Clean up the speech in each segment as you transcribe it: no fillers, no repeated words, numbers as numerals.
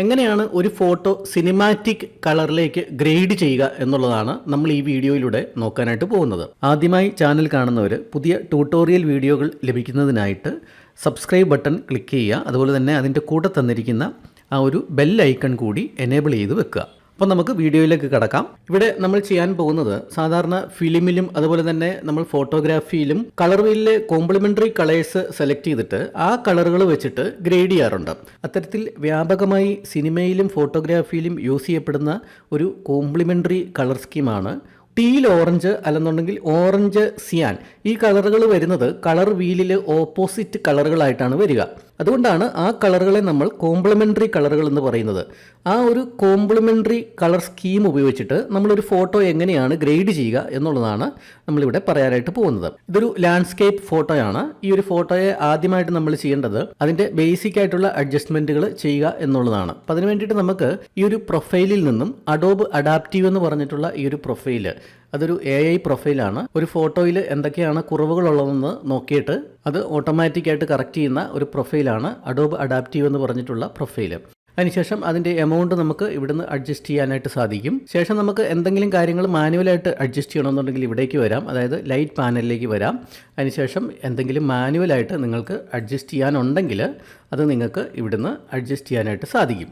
എങ്ങനെയാണ് ഒരു photo cinematic കളറിലേക്ക് grade ചെയ്യുക എന്നുള്ളതാണ് നമ്മൾ ഈ വീഡിയോയിലൂടെ നോക്കാനായിട്ട് പോകുന്നത്. ആദ്യമായി ചാനൽ കാണുന്നവർ പുതിയ ട്യൂട്ടോറിയൽ വീഡിയോകൾ ലഭിക്കുന്നതിനായിട്ട് സബ്സ്ക്രൈബ് ബട്ടൺ ക്ലിക്ക് ചെയ്യുക. അതുപോലെ തന്നെ അതിൻ്റെ കൂടെ തന്നിരിക്കുന്ന ആ ഒരു ബെൽ ഐക്കൺ കൂടി എനേബിൾ ചെയ്ത് വെക്കുക. അപ്പോൾ നമുക്ക് വീഡിയോയിലേക്ക് കടക്കാം. ഇവിടെ നമ്മൾ ചെയ്യാൻ പോകുന്നത് സാധാരണ ഫിലിമിലും അതുപോലെ തന്നെ നമ്മൾ ഫോട്ടോഗ്രാഫിയിലും കളർ വീലിലെ കോംപ്ലിമെൻ്ററി കളേഴ്സ് സെലക്ട് ചെയ്തിട്ട് ആ കളറുകൾ വെച്ചിട്ട് ഗ്രേഡ് ചെയ്യാറുണ്ട്. അത്തരത്തിൽ വ്യാപകമായി സിനിമയിലും ഫോട്ടോഗ്രാഫിയിലും യൂസ് ചെയ്യപ്പെടുന്ന ഒരു കോംപ്ലിമെൻ്ററി കളർ സ്കീമാണ് ടീൽ ഓറഞ്ച്, അല്ലെന്നുണ്ടെങ്കിൽ ഓറഞ്ച് സിയാൻ. ഈ കളറുകൾ വരുന്നത് കളർ വീലിൽ ഓപ്പോസിറ്റ് കളറുകളായിട്ടാണ് വരിക. അതുകൊണ്ടാണ് ആ കളറുകളെ നമ്മൾ കോംപ്ലിമെൻ്ററി കളറുകൾ എന്ന് പറയുന്നത്. ആ ഒരു കോംപ്ലിമെൻ്ററി കളർ സ്കീം ഉപയോഗിച്ചിട്ട് നമ്മളൊരു ഫോട്ടോ എങ്ങനെയാണ് ഗ്രേഡ് ചെയ്യുക എന്നുള്ളതാണ് നമ്മളിവിടെ പറയാനായിട്ട് പോകുന്നത്. ഇതൊരു ലാൻഡ്സ്കേപ്പ് ഫോട്ടോയാണ്. ഈ ഒരു ഫോട്ടോയെ ആദ്യമായിട്ട് നമ്മൾ ചെയ്യേണ്ടത് അതിൻ്റെ ബേസിക് ആയിട്ടുള്ള അഡ്ജസ്റ്റ്മെൻറ്റുകൾ ചെയ്യുക എന്നുള്ളതാണ്. അപ്പോൾ അതിന് വേണ്ടിയിട്ട് നമുക്ക് ഈ ഒരു പ്രൊഫൈലിൽ നിന്നും അഡോബ് അഡാപ്റ്റീവ് എന്ന് പറഞ്ഞിട്ടുള്ള ഈ ഒരു പ്രൊഫൈല്, അതൊരു AI പ്രൊഫൈലാണ്. ഒരു ഫോട്ടോയിൽ എന്തൊക്കെയാണ് കുറവുകളുള്ളതെന്ന് നോക്കിയിട്ട് അത് ഓട്ടോമാറ്റിക്കായിട്ട് കറക്റ്റ് ചെയ്യുന്ന ഒരു പ്രൊഫൈലാണ് അഡോബ് അഡാപ്റ്റീവ് എന്ന് പറഞ്ഞിട്ടുള്ള പ്രൊഫൈൽ. അതിനുശേഷം അതിൻ്റെ എമൗണ്ട് നമുക്ക് ഇവിടുന്ന് അഡ്ജസ്റ്റ് ചെയ്യാനായിട്ട് സാധിക്കും. ശേഷം നമുക്ക് എന്തെങ്കിലും കാര്യങ്ങൾ മാനുവലായിട്ട് അഡ്ജസ്റ്റ് ചെയ്യണമെന്നുണ്ടെങ്കിൽ ഇവിടേക്ക് വരാം, അതായത് ലൈറ്റ് പാനലിലേക്ക് വരാം. അതിനുശേഷം എന്തെങ്കിലും മാനുവലായിട്ട് നിങ്ങൾക്ക് അഡ്ജസ്റ്റ് ചെയ്യാനുണ്ടെങ്കിൽ അത് നിങ്ങൾക്ക് ഇവിടുന്ന് അഡ്ജസ്റ്റ് ചെയ്യാനായിട്ട് സാധിക്കും.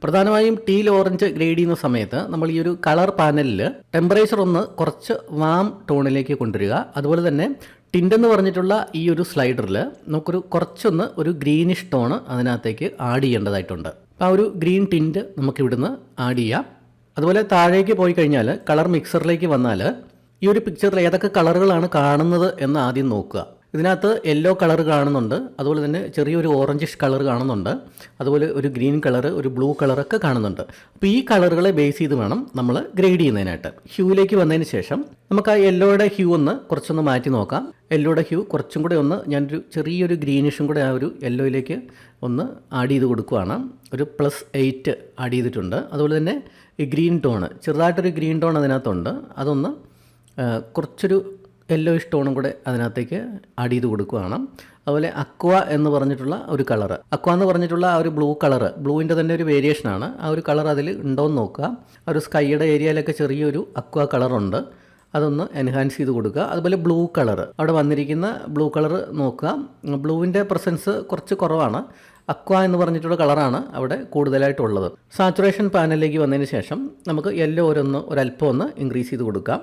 പ്രധാനമായും ടീൽ ഓറഞ്ച് ഗ്രേഡ് ചെയ്യുന്ന സമയത്ത് നമ്മൾ ഈ ഒരു കളർ പാനലിൽ ടെമ്പറേച്ചർ ഒന്ന് കുറച്ച് വാം ടോണിലേക്ക് കൊണ്ടുവരിക. അതുപോലെ തന്നെ ടിൻ്റ് എന്ന് പറഞ്ഞിട്ടുള്ള ഈ ഒരു സ്ലൈഡറിൽ നമുക്കൊരു കുറച്ചൊന്ന് ഒരു ഗ്രീനിഷ് ടോണ് അതിനകത്തേക്ക് ആഡ് ചെയ്യേണ്ടതായിട്ടുണ്ട്. അപ്പോൾ ആ ഒരു ഗ്രീൻ ടിൻ്റ് നമുക്കിവിടുന്ന് ആഡ് ചെയ്യാം. അതുപോലെ താഴേക്ക് പോയി കഴിഞ്ഞാൽ കളർ മിക്സറിലേക്ക് വന്നാൽ ഈ ഒരു പിക്ചറിൽ ഏതൊക്കെ കളറുകളാണ് കാണുന്നത് എന്ന് ആദ്യം നോക്കുക. ഇതിനകത്ത് യെല്ലോ കളർ കാണുന്നുണ്ട്, അതുപോലെ തന്നെ ചെറിയൊരു ഓറഞ്ചിഷ് കളർ കാണുന്നുണ്ട്, അതുപോലെ ഒരു ഗ്രീൻ കളർ, ഒരു ബ്ലൂ കളറൊക്കെ കാണുന്നുണ്ട്. അപ്പോൾ ഈ കളറുകളെ ബേസ് ചെയ്ത് വേണം നമ്മൾ ഗ്രേഡ് ചെയ്യുന്നതിനായിട്ട്. ഹ്യൂയിലേക്ക് വന്നതിന് ശേഷം നമുക്ക് ആ യെല്ലോയുടെ ഹ്യൂ ഒന്ന് കുറച്ചൊന്ന് മാറ്റി നോക്കാം. യെല്ലോയുടെ ഹ്യൂ കുറച്ചും കൂടെ ഒന്ന് ഞാനൊരു ചെറിയൊരു ഗ്രീനിഷും കൂടെ ആ ഒരു യെല്ലോയിലേക്ക് ഒന്ന് ആഡ് ചെയ്ത് കൊടുക്കുകയാണ്. ഒരു +8 ആഡ് ചെയ്തിട്ടുണ്ട്. അതുപോലെ തന്നെ ഈ ഗ്രീൻ ടോണ്, ചെറുതായിട്ടൊരു ഗ്രീൻ ടോൺ അതിനകത്തുണ്ട്, അതൊന്ന് കുറച്ചൊരു യെല്ലോയിഷ് ടോണും കൂടെ അതിനകത്തേക്ക് ആഡ് ചെയ്ത് കൊടുക്കുകയാണ്. അതുപോലെ അക്വ എന്ന് പറഞ്ഞിട്ടുള്ള ഒരു കളറ്, അക്വ എന്ന് പറഞ്ഞിട്ടുള്ള ആ ഒരു ബ്ലൂ കളറ്, ബ്ലൂവിൻ്റെ തന്നെ ഒരു വേരിയേഷനാണ്. ആ ഒരു കളർ അതിൽ ഉണ്ടോയെന്ന് നോക്കുക. ആ ഒരു സ്കൈയുടെ ഏരിയയിലൊക്കെ ചെറിയൊരു അക്വ കളറുണ്ട്, അതൊന്ന് എൻഹാൻസ് ചെയ്ത് കൊടുക്കുക. അതുപോലെ ബ്ലൂ കളർ, അവിടെ വന്നിരിക്കുന്ന ബ്ലൂ കളർ നോക്കുക. ബ്ലൂവിൻ്റെ പ്രസൻസ് കുറച്ച് കുറവാണ്. അക്വ എന്ന് പറഞ്ഞിട്ടുള്ള കളറാണ് അവിടെ കൂടുതലായിട്ടുള്ളത്. സാച്ചുറേഷൻ പാനലിലേക്ക് വന്നതിന് ശേഷം നമുക്ക് യെല്ലോ ഒരല്പം ഒന്ന് ഇൻക്രീസ് ചെയ്ത് കൊടുക്കാം.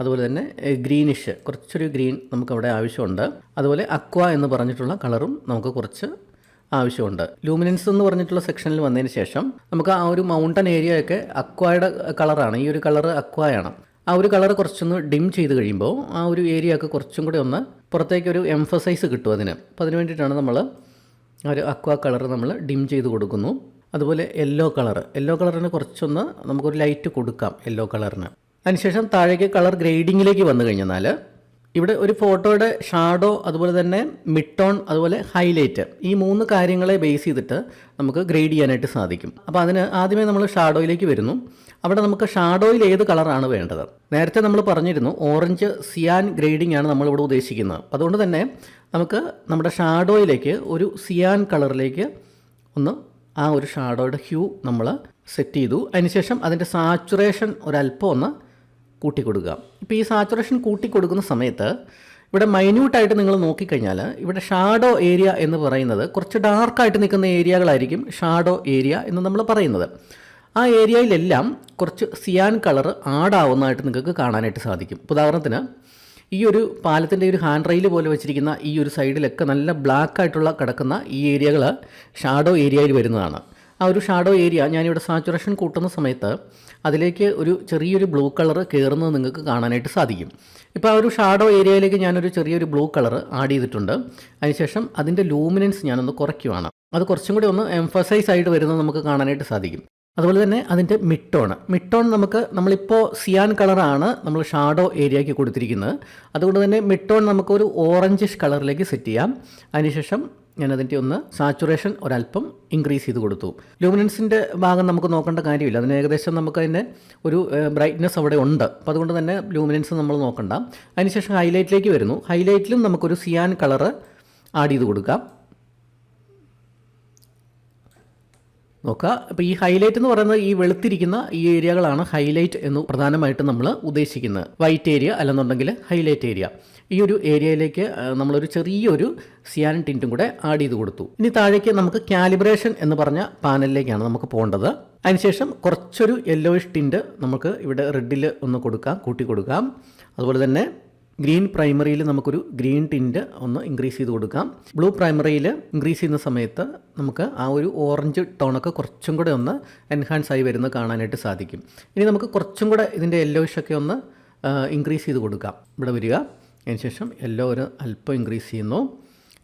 അതുപോലെ തന്നെ ഗ്രീനിഷ്, കുറച്ചൊരു ഗ്രീൻ നമുക്കവിടെ ആവശ്യമുണ്ട്. അതുപോലെ അക്വ എന്ന് പറഞ്ഞിട്ടുള്ള കളറും നമുക്ക് കുറച്ച് ആവശ്യമുണ്ട്. ലൂമിനൻസ് എന്ന് പറഞ്ഞിട്ടുള്ള സെക്ഷനിൽ വന്നതിന് ശേഷം നമുക്ക് ആ ഒരു മൗണ്ടൻ ഏരിയയൊക്കെ അക്വയുടെ കളറാണ്. ഈ ഒരു കളറ് അക്വയാണ്. ആ ഒരു കളർ കുറച്ചൊന്ന് ഡിം ചെയ്ത് കഴിയുമ്പോൾ ആ ഒരു ഏരിയ ഒക്കെ കുറച്ചും കൂടി ഒന്ന് പുറത്തേക്കൊരു എംഫസൈസ് കിട്ടും അതിന്. അപ്പോൾ അതിന് വേണ്ടിയിട്ടാണ് നമ്മൾ ഒരു അക്വ കളർ നമ്മൾ ഡിം ചെയ്ത് കൊടുക്കുന്നു. അതുപോലെ യെല്ലോ കളറിന് കുറച്ചൊന്ന് നമുക്കൊരു ലൈറ്റ് കൊടുക്കാം യെല്ലോ കളറിന്. അതിനുശേഷം താഴേക്ക് കളർ ഗ്രേഡിങ്ങിലേക്ക് വന്നു കഴിഞ്ഞാൽ ഇവിടെ ഒരു ഫോട്ടോയുടെ ഷാഡോ, അതുപോലെ തന്നെ മിഡ് ടോൺ, അതുപോലെ ഹൈലൈറ്റ്, ഈ 3 കാര്യങ്ങളെ ബേസ് ചെയ്തിട്ട് നമുക്ക് ഗ്രേഡ് ചെയ്യാനായിട്ട് സാധിക്കും. അപ്പോൾ അതിന് ആദ്യമേ നമ്മൾ ഷാഡോയിലേക്ക് വരുന്നു. അവിടെ നമുക്ക് ഷാഡോയിൽ ഏത് കളറാണ് വേണ്ടത്? നേരത്തെ നമ്മൾ പറഞ്ഞിരുന്നു ഓറഞ്ച് സിയാൻ ഗ്രേഡിംഗ് ആണ് നമ്മളിവിടെ ഉദ്ദേശിക്കുന്നത്. അതുകൊണ്ട് തന്നെ നമുക്ക് നമ്മുടെ ഷാഡോയിലേക്ക് ഒരു സിയാൻ കളറിലേക്ക് ഒന്ന് ആ ഒരു ഷാഡോയുടെ ഹ്യൂ നമ്മൾ സെറ്റ് ചെയ്തു. അതിനുശേഷം അതിൻ്റെ സാച്ചുറേഷൻ ഒരല്പം ഒന്ന് കൂട്ടിക്കൊടുക്കുക. ഇപ്പോൾ ഈ സാച്ചുറേഷൻ കൂട്ടിക്കൊടുക്കുന്ന സമയത്ത് ഇവിടെ മൈന്യൂട്ടായിട്ട് നിങ്ങൾ നോക്കിക്കഴിഞ്ഞാൽ ഇവിടെ ഷാഡോ ഏരിയ എന്ന് പറയുന്നത് കുറച്ച് ഡാർക്കായിട്ട് നിൽക്കുന്ന ഏരിയകളായിരിക്കും ഷാഡോ ഏരിയ എന്ന് നമ്മൾ പറയുന്നത്. ആ ഏരിയയിലെല്ലാം കുറച്ച് സിയാൻ കളർ ആഡാവുന്നതായിട്ട് നിങ്ങൾക്ക് കാണാനായിട്ട് സാധിക്കും. ഉദാഹരണത്തിന് ഈ ഒരു പാലത്തിൻ്റെ ഒരു ഹാൻഡ് റെയിൽ പോലെ വെച്ചിരിക്കുന്ന ഈ ഒരു സൈഡിലൊക്കെ നല്ല ബ്ലാക്ക് ആയിട്ടുള്ള കിടക്കുന്ന ഈ ഏരിയകൾ ഷാഡോ ഏരിയയിൽ വരുന്നതാണ്. ആ ഒരു ഷാഡോ ഏരിയ ഞാനിവിടെ സാച്ചുറേഷൻ കൂട്ടുന്ന സമയത്ത് അതിലേക്ക് ഒരു ചെറിയൊരു ബ്ലൂ കളർ കയറുന്നത് നിങ്ങൾക്ക് കാണാനായിട്ട് സാധിക്കും. ഇപ്പോൾ ആ ഒരു ഷാഡോ ഏരിയയിലേക്ക് ഞാനൊരു ചെറിയൊരു ബ്ലൂ കളർ ആഡ് ചെയ്തിട്ടുണ്ട്. അതിനുശേഷം അതിൻ്റെ ലൂമിനൻസ് ഞാനൊന്ന് കുറയ്ക്കുവാണ്. അത് കുറച്ചും കൂടി ഒന്ന് എംഫസൈസ് ആയിട്ട് വരുന്നത് നമുക്ക് കാണാനായിട്ട് സാധിക്കും. അതുപോലെ തന്നെ അതിൻ്റെ മിഡ് ടോൺ നമ്മളിപ്പോൾ സിയാൻ കളറാണ് നമ്മൾ ഷാഡോ ഏരിയയ്ക്ക് കൊടുത്തിരിക്കുന്നത്. അതുകൊണ്ട് തന്നെ മിഡ് ടോൺ നമുക്കൊരു ഓറഞ്ചിഷ് കളറിലേക്ക് സെറ്റ് ചെയ്യാം. അതിനുശേഷം ഞാനതിൻ്റെ ഒന്ന് സാച്ചുറേഷൻ ഒരല്പം ഇൻക്രീസ് ചെയ്ത് കൊടുത്തു. ലൂമിനൻസിൻ്റെ ഭാഗം നമുക്ക് നോക്കേണ്ട കാര്യമില്ല, അതിന് ഏകദേശം നമുക്കതിൻ്റെ ഒരു ബ്രൈറ്റ്നെസ് അവിടെ ഉണ്ട്. അപ്പോൾ അതുകൊണ്ട് തന്നെ ലൂമിനൻസ് നമ്മൾ നോക്കണ്ട. അതിനുശേഷം ഹൈലൈറ്റിലേക്ക് വരുന്നു. ഹൈലൈറ്റിലും നമുക്കൊരു സിയാൻ കളറ് ആഡ് ചെയ്ത് കൊടുക്കാം. നോക്കുക. അപ്പോൾ ഈ ഹൈലൈറ്റ് എന്ന് പറയുന്നത് ഈ വെളുത്തിരിക്കുന്ന ഈ ഏരിയകളാണ് ഹൈലൈറ്റ് എന്ന് പ്രധാനമായിട്ടും നമ്മൾ ഉദ്ദേശിക്കുന്നത്. വൈറ്റ് ഏരിയ അല്ലെന്നുണ്ടെങ്കിൽ ഹൈലൈറ്റ് ഏരിയ. ഈ ഒരു ഏരിയയിലേക്ക് നമ്മളൊരു ചെറിയൊരു സിയാൻ ടിൻറ്റും കൂടെ ആഡ് ചെയ്ത് കൊടുത്തു. ഇനി താഴേക്ക് നമുക്ക് കാലിബ്രേഷൻ എന്ന് പറഞ്ഞ പാനലിലേക്കാണ് നമുക്ക് പോകേണ്ടത്. അതിനുശേഷം കുറച്ചൊരു യെല്ലോയിഷ് ടിൻറ്റ് നമുക്ക് ഇവിടെ റെഡിൽ ഒന്ന് കൊടുക്കാം, കൂട്ടി കൊടുക്കാം. അതുപോലെ തന്നെ ഗ്രീൻ പ്രൈമറിയിൽ നമുക്കൊരു ഗ്രീൻ ടിൻറ്റ് ഒന്ന് ഇൻക്രീസ് ചെയ്ത് കൊടുക്കാം. ബ്ലൂ പ്രൈമറിയിൽ ഇൻക്രീസ് ചെയ്യുന്ന സമയത്ത് നമുക്ക് ആ ഒരു ഓറഞ്ച് ടോണൊക്കെ കുറച്ചും കൂടെ ഒന്ന് എൻഹാൻസ് ആയി വരുന്നത് കാണാനായിട്ട് സാധിക്കും. ഇനി നമുക്ക് കുറച്ചും കൂടെ ഇതിൻ്റെ യെല്ലോയിഷൊക്കെ ഒന്ന് ഇൻക്രീസ് ചെയ്ത് കൊടുക്കാം. ഇവിടെ വരിക. അതിനുശേഷം യെല്ലോ ഒരു അല്പം ഇൻക്രീസ് ചെയ്യുന്നു.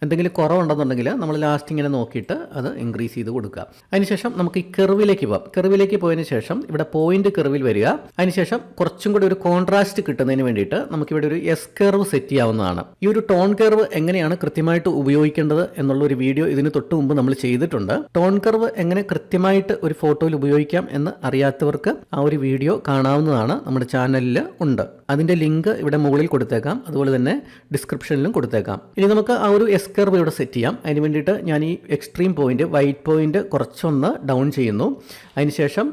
എന്തെങ്കിലും കുറവുണ്ടെന്നുണ്ടെങ്കിൽ നമ്മൾ ലാസ്റ്റ് ഇങ്ങനെ നോക്കിയിട്ട് അത് ഇൻക്രീസ് ചെയ്ത് കൊടുക്കുക. അതിനുശേഷം നമുക്ക് ഈ കെർവിലേക്ക് പോകാം. കെർവിലേക്ക് പോയതിന് ശേഷം ഇവിടെ പോയിന്റ് കെർവിൽ വരിക. അതിനുശേഷം കുറച്ചും കൂടി ഒരു കോൺട്രാസ്റ്റ് കിട്ടുന്നതിന് വേണ്ടിയിട്ട് നമുക്കിവിടെ ഒരു എസ് കെർവ് സെറ്റ് ചെയ്യാവുന്നതാണ്. ഈ ഒരു ടോൺ കെർവ് എങ്ങനെയാണ് കൃത്യമായിട്ട് ഉപയോഗിക്കേണ്ടത് എന്നുള്ള ഒരു വീഡിയോ ഇതിന് തൊട്ട് മുമ്പ് നമ്മൾ ചെയ്തിട്ടുണ്ട്. ടോൺ കെർവ് എങ്ങനെ കൃത്യമായിട്ട് ഒരു ഫോട്ടോയിൽ ഉപയോഗിക്കാം എന്ന് അറിയാത്തവർക്ക് ആ ഒരു വീഡിയോ കാണാവുന്നതാണ്. നമ്മുടെ ചാനലിൽ ഉണ്ട്. അതിൻ്റെ ലിങ്ക് ഇവിടെ മുകളിൽ കൊടുത്തേക്കാം, അതുപോലെ തന്നെ ഡിസ്ക്രിപ്ഷനിലും കൊടുത്തേക്കാം. ഇനി നമുക്ക് ആ ഒരു എസ് കർവ് ഇവിടെ സെറ്റ് ചെയ്യാം. അതിന് വേണ്ടിയിട്ട് ഞാൻ ഈ എക്സ്ട്രീം പോയിന്റ് വൈറ്റ് പോയിന്റ് കുറച്ചൊന്ന് ഡൗൺ ചെയ്യുന്നു. അതിനുശേഷം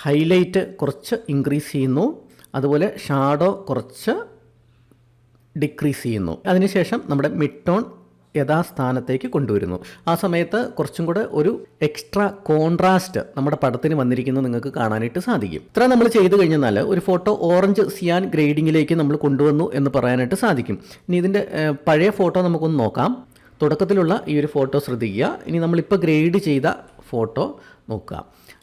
ഹൈലൈറ്റ് കുറച്ച് ഇൻക്രീസ് ചെയ്യുന്നു. അതുപോലെ ഷാഡോ കുറച്ച് ഡിക്രീസ് ചെയ്യുന്നു. അതിനുശേഷം നമ്മുടെ മിഡ് ടോൺ യഥാസ്ഥാനത്തേക്ക് കൊണ്ടുവരുന്നു. ആ സമയത്ത് കുറച്ചും കൂടെ ഒരു എക്സ്ട്രാ കോൺട്രാസ്റ്റ് നമ്മുടെ പടത്തിന് വന്നിരിക്കുന്നത് നിങ്ങൾക്ക് കാണാനായിട്ട് സാധിക്കും. ഇത്ര നമ്മൾ ചെയ്ത് കഴിഞ്ഞാൽ ഒരു ഫോട്ടോ ഓറഞ്ച് സിയാൻ ഗ്രേഡിങ്ങിലേക്ക് നമ്മൾ കൊണ്ടുവന്നു എന്ന് പറയാനായിട്ട് സാധിക്കും. ഇനി ഇതിൻ്റെ പഴയ ഫോട്ടോ നമുക്കൊന്ന് നോക്കാം. തുടക്കത്തിലുള്ള ഈ ഒരു ഫോട്ടോ ശ്രദ്ധിക്കുക. ഇനി നമ്മളിപ്പോൾ ഗ്രേഡ് ചെയ്ത ഫോട്ടോ നോക്കുക.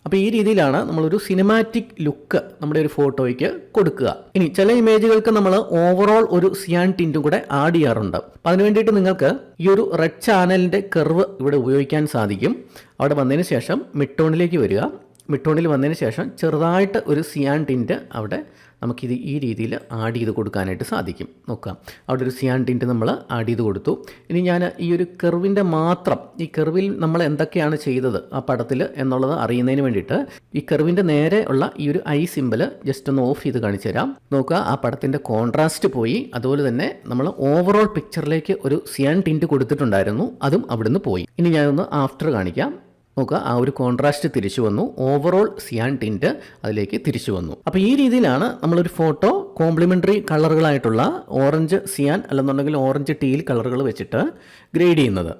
അപ്പോൾ ഈ രീതിയിലാണ് നമ്മളൊരു സിനിമാറ്റിക് ലുക്ക് നമ്മുടെ ഒരു ഫോട്ടോയ്ക്ക് കൊടുക്കുക. ഇനി ചില ഇമേജുകൾക്ക് നമ്മൾ ഓവറോൾ ഒരു സിയാൻ ടിൻറ്റും കൂടെ ആഡ് ചെയ്യാറുണ്ട്. അപ്പോൾ അതിന് വേണ്ടിയിട്ട് നിങ്ങൾക്ക് ഈ ഒരു റെഡ് ചാനലിൻ്റെ കർവ് ഇവിടെ ഉപയോഗിക്കാൻ സാധിക്കും. അവിടെ വന്നതിന് ശേഷം മിഡ് ടോണിലേക്ക് വരിക. മിഡ് ടോണിൽ വന്നതിന് ശേഷം ചെറുതായിട്ട് ഒരു സിയാൻ ടിൻറ്റ് അവിടെ നമുക്കിത് ഈ രീതിയിൽ ആഡ് ചെയ്ത് കൊടുക്കാനായിട്ട് സാധിക്കും. നോക്കാം, അവിടെ ഒരു സിയാൻ ടിൻറ്റ് നമ്മൾ ആഡ് ചെയ്ത് കൊടുത്തു. ഇനി ഞാൻ ഈ ഒരു കർവിൻ്റെ മാത്രം, ഈ കർവിൽ നമ്മൾ എന്തൊക്കെയാണ് ചെയ്തത് ആ പടത്തിൽ എന്നുള്ളത് അറിയുന്നതിന് വേണ്ടിയിട്ട് ഈ കർവിൻ്റെ നേരെ ഉള്ള ഈ ഒരു ഐ സിമ്പിൾ ജസ്റ്റ് ഒന്ന് ഓഫ് ചെയ്ത് കാണിച്ചു തരാം. നോക്കുക, ആ പടത്തിൻ്റെ കോൺട്രാസ്റ്റ് പോയി. അതുപോലെ തന്നെ നമ്മൾ ഓവറോൾ പിക്ചറിലേക്ക് ഒരു സിയാൻ ടിൻറ്റ് കൊടുത്തിട്ടുണ്ടായിരുന്നു, അതും അവിടുന്ന് പോയി. ഇനി ഞാനൊന്ന് ആഫ്റ്റർ കാണിക്കാം. നോക്കുക, ആ ഒരു കോൺട്രാസ്റ്റ് തിരിച്ചു വന്നു. ഓവറോൾ സിയാൻ ടിൻറ്റ് അതിലേക്ക് തിരിച്ചു വന്നു. അപ്പോൾ ഈ രീതിയിലാണ് നമ്മളൊരു ഫോട്ടോ കോംപ്ലിമെൻ്ററി കളറുകളായിട്ടുള്ള ഓറഞ്ച് സിയാൻ അല്ലെന്നുണ്ടെങ്കിൽ ഓറഞ്ച് ടീൽ കളറുകൾ വെച്ചിട്ട് ഗ്രേഡ് ചെയ്യുന്നത്.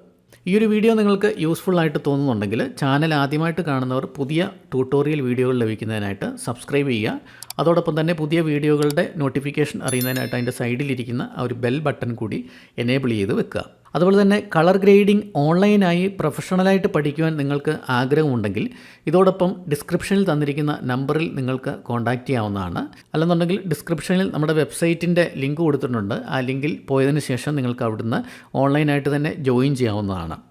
ഈ ഒരു വീഡിയോ നിങ്ങൾക്ക് യൂസ്ഫുൾ ആയിട്ട് തോന്നുന്നുണ്ടെങ്കിൽ ചാനൽ ആദ്യമായിട്ട് കാണുന്നവർ പുതിയ ട്യൂട്ടോറിയൽ വീഡിയോകൾ ലഭിക്കുന്നതിനായിട്ട് സബ്സ്ക്രൈബ് ചെയ്യുക. അതോടൊപ്പം തന്നെ പുതിയ വീഡിയോകളുടെ നോട്ടിഫിക്കേഷൻ അറിയുന്നതിനായിട്ട് അതിൻ്റെ സൈഡിലിരിക്കുന്ന ആ ഒരു ബെൽ ബട്ടൺ കൂടി എനേബിൾ ചെയ്ത് വെക്കുക. അതുപോലെ തന്നെ കളർ ഗ്രേഡിംഗ് ഓൺലൈനായി പ്രൊഫഷണലായിട്ട് പഠിക്കുവാൻ നിങ്ങൾക്ക് ആഗ്രഹമുണ്ടെങ്കിൽ ഇതോടൊപ്പം ഡിസ്ക്രിപ്ഷനിൽ തന്നിരിക്കുന്ന നമ്പറിൽ നിങ്ങൾക്ക് കോൺടാക്റ്റ് ചെയ്യാവുന്നതാണ്. അല്ലെന്നുണ്ടെങ്കിൽ ഡിസ്ക്രിപ്ഷനിൽ നമ്മുടെ വെബ്സൈറ്റിൻ്റെ ലിങ്ക് കൊടുത്തിട്ടുണ്ട്. ആ ലിങ്കിൽ പോയതിന് ശേഷം നിങ്ങൾക്ക് അവിടുന്ന് ഓൺലൈനായിട്ട് തന്നെ ജോയിൻ ചെയ്യാവുന്നതാണ്.